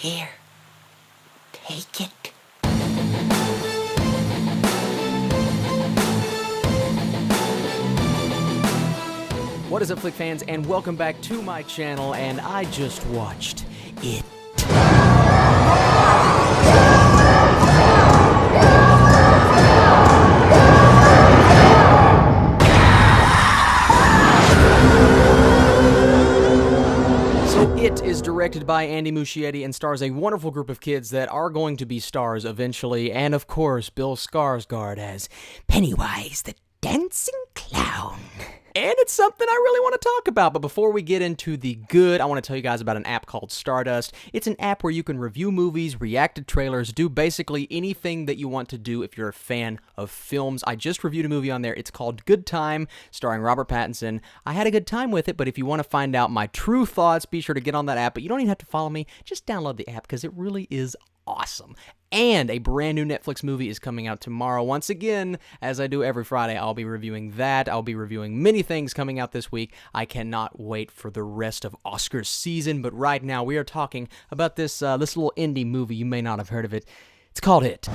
Here, take it. What is up, Flick fans, and welcome back to my channel, and I just watched It. It is directed by Andy Muschietti and stars a wonderful group of kids that are going to be stars eventually, and of course, Bill Skarsgård as Pennywise the Dancing Clown. And it's something I really want to talk about, but before we get into the good, I want to tell you guys about an app called Stardust. It's an app where you can review movies, react to trailers, do basically anything that you want to do if you're a fan of films. I just reviewed a movie on there. It's called Good Time, starring Robert Pattinson. I had a good time with it, but if you want to find out my true thoughts, be sure to get on that app. But you don't even have to follow me. Just download the app because it really is awesome. And a brand new Netflix movie is coming out tomorrow. Once again, as I do every Friday, I'll be reviewing that. I'll be reviewing many things coming out this week. I cannot wait for the rest of Oscars season, but right now we are talking about this little indie movie. You may not have heard of it. It's called It.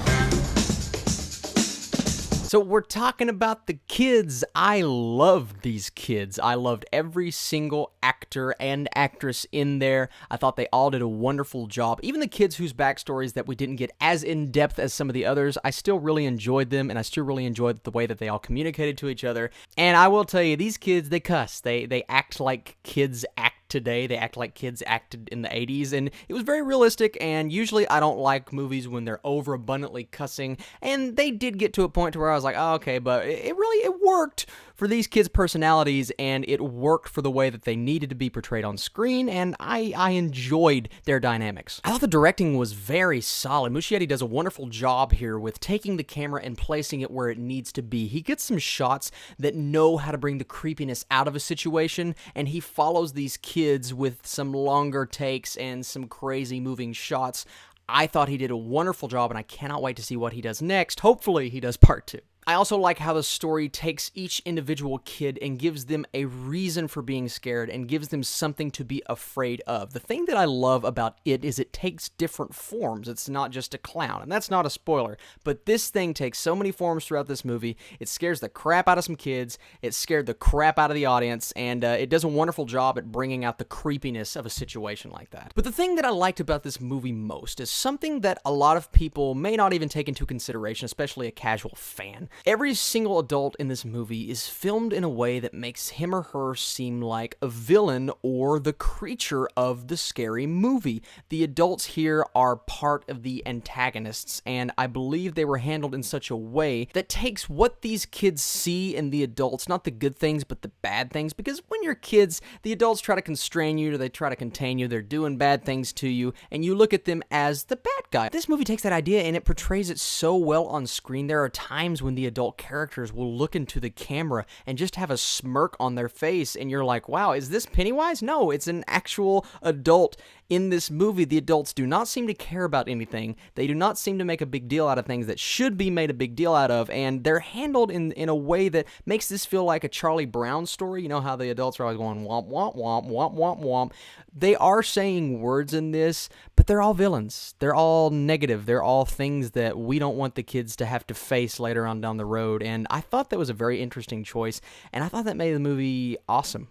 So we're talking about the kids. I loved these kids. I loved every single actor and actress in there. I thought they all did a wonderful job. Even the kids whose backstories that we didn't get as in-depth as some of the others, I still really enjoyed them, and I still really enjoyed the way that they all communicated to each other. And I will tell you, these kids, they cuss. They act like kids act today. They act like kids acted in the 80s, and it was very realistic, and usually I don't like movies when they're overabundantly cussing, and they did get to a point to where I was like, oh, okay, but it worked for these kids' personalities, and it worked for the way that they needed to be portrayed on screen, and I enjoyed their dynamics. I thought the directing was very solid. Muschietti does a wonderful job here with taking the camera and placing it where it needs to be. He gets some shots that know how to bring the creepiness out of a situation, and he follows these kids with some longer takes and some crazy moving shots. I thought he did a wonderful job, and I cannot wait to see what he does next. Hopefully, he does part 2. I also like how the story takes each individual kid and gives them a reason for being scared and gives them something to be afraid of. The thing that I love about it is it takes different forms. It's not just a clown, and that's not a spoiler, but this thing takes so many forms throughout this movie. It scares the crap out of some kids, it scared the crap out of the audience, and it does a wonderful job at bringing out the creepiness of a situation like that. But the thing that I liked about this movie most is something that a lot of people may not even take into consideration, especially a casual fan. Every single adult in this movie is filmed in a way that makes him or her seem like a villain or the creature of the scary movie. The adults here are part of the antagonists, and I believe they were handled in such a way that takes what these kids see in the adults, not the good things, but the bad things, because when you're kids, the adults try to constrain you, or they try to contain you, they're doing bad things to you, and you look at them as the bad guy. This movie takes that idea and it portrays it so well on screen. There are times when the adult characters will look into the camera and just have a smirk on their face, and you're like, wow, is this Pennywise? No, it's an actual adult in this movie. The adults do not seem to care about anything. They do not seem to make a big deal out of things that should be made a big deal out of, and they're handled in a way that makes this feel like a Charlie Brown story. You know how the adults are always going womp, womp, womp, womp, womp, womp. They are saying words in this, but they're all villains. They're all negative. They're all things that we don't want the kids to have to face later on down the road, and I thought that was a very interesting choice, and I thought that made the movie awesome.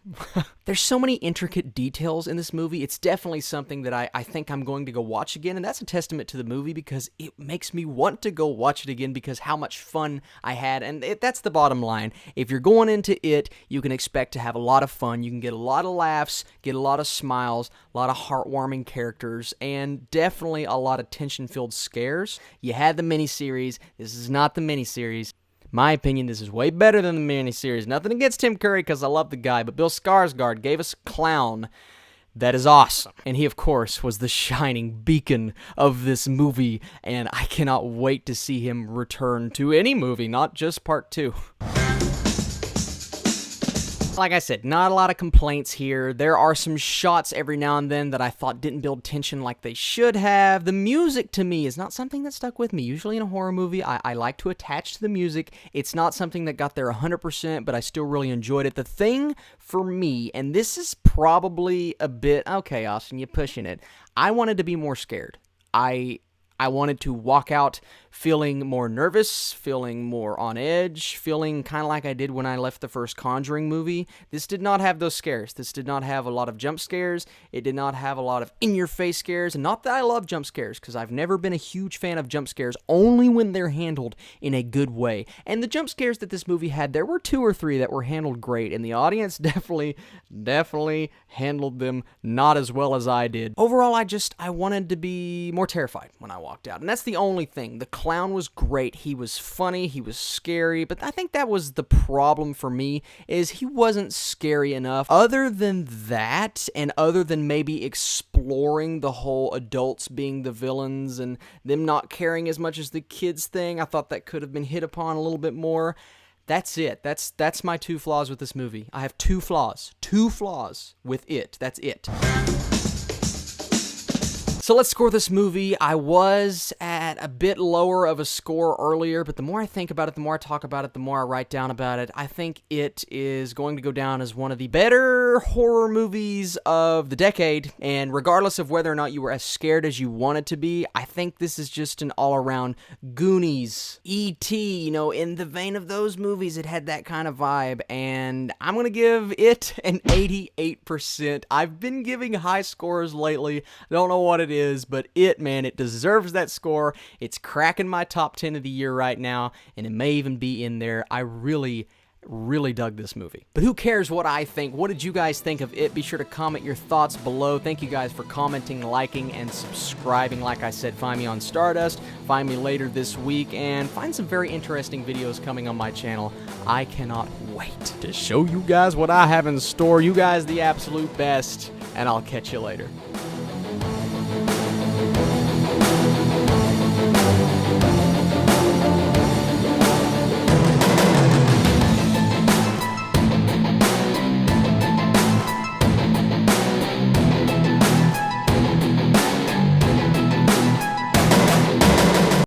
There's so many intricate details in this movie. It's definitely something that I think I'm going to go watch again, and that's a testament to the movie because it makes me want to go watch it again because how much fun I had, and that's the bottom line. If you're going into it, you can expect to have a lot of fun. You can get a lot of laughs, get a lot of smiles, a lot of heartwarming characters, and definitely a lot of tension-filled scares. You had the miniseries. This is not the miniseries. My opinion, this is way better than the miniseries. Nothing against Tim Curry because I love the guy, but Bill Skarsgård gave us a clown that is awesome. And he, of course, was the shining beacon of this movie, and I cannot wait to see him return to any movie, not just part 2. Like I said, not a lot of complaints here. There are some shots every now and then that I thought didn't build tension like they should have. The music to me is not something that stuck with me. Usually in a horror movie, I like to attach to the music. It's not something that got there 100%, but I still really enjoyed it. The thing for me, and this is probably a bit, okay, Austin, you're pushing it. I wanted to be more scared. I wanted to walk out feeling more nervous, feeling more on edge, feeling kind of like I did when I left the first Conjuring movie. This did not have those scares. This did not have a lot of jump scares. It did not have a lot of in-your-face scares. And not that I love jump scares, because I've never been a huge fan of jump scares, only when they're handled in a good way. And the jump scares that this movie had, there were 2 or 3 that were handled great, and the audience definitely handled them not as well as I did. Overall, I wanted to be more terrified when I walked out. And that's the only thing. The clown was great. He was funny. He was scary. But I think that was the problem for me, is he wasn't scary enough. Other than that, and other than maybe exploring the whole adults being the villains and them not caring as much as the kids thing, I thought that could have been hit upon a little bit more. That's it. That's my 2 flaws with this movie. I have 2 flaws. 2 flaws with it. That's it. So let's score this movie. I was at a bit lower of a score earlier, but the more I think about it, the more I talk about it, the more I write down about it, I think it is going to go down as one of the better horror movies of the decade. And regardless of whether or not you were as scared as you wanted to be, I think this is just an all-around Goonies, E.T., in the vein of those movies. It had that kind of vibe, and I'm going to give it an 88%. I've been giving high scores lately. I don't know what it is, but it deserves that score. It's cracking my top 10 of the year right now, and it may even be in there. I really dug this movie. But who cares what I think? What did you guys think of it? Be sure to comment your thoughts below. Thank you guys for commenting, liking, and subscribing. Like I said, find me on Stardust, find me later this week, and find some very interesting videos coming on my channel. I cannot wait to show you guys what I have in store. You guys the absolute best, and I'll catch you later.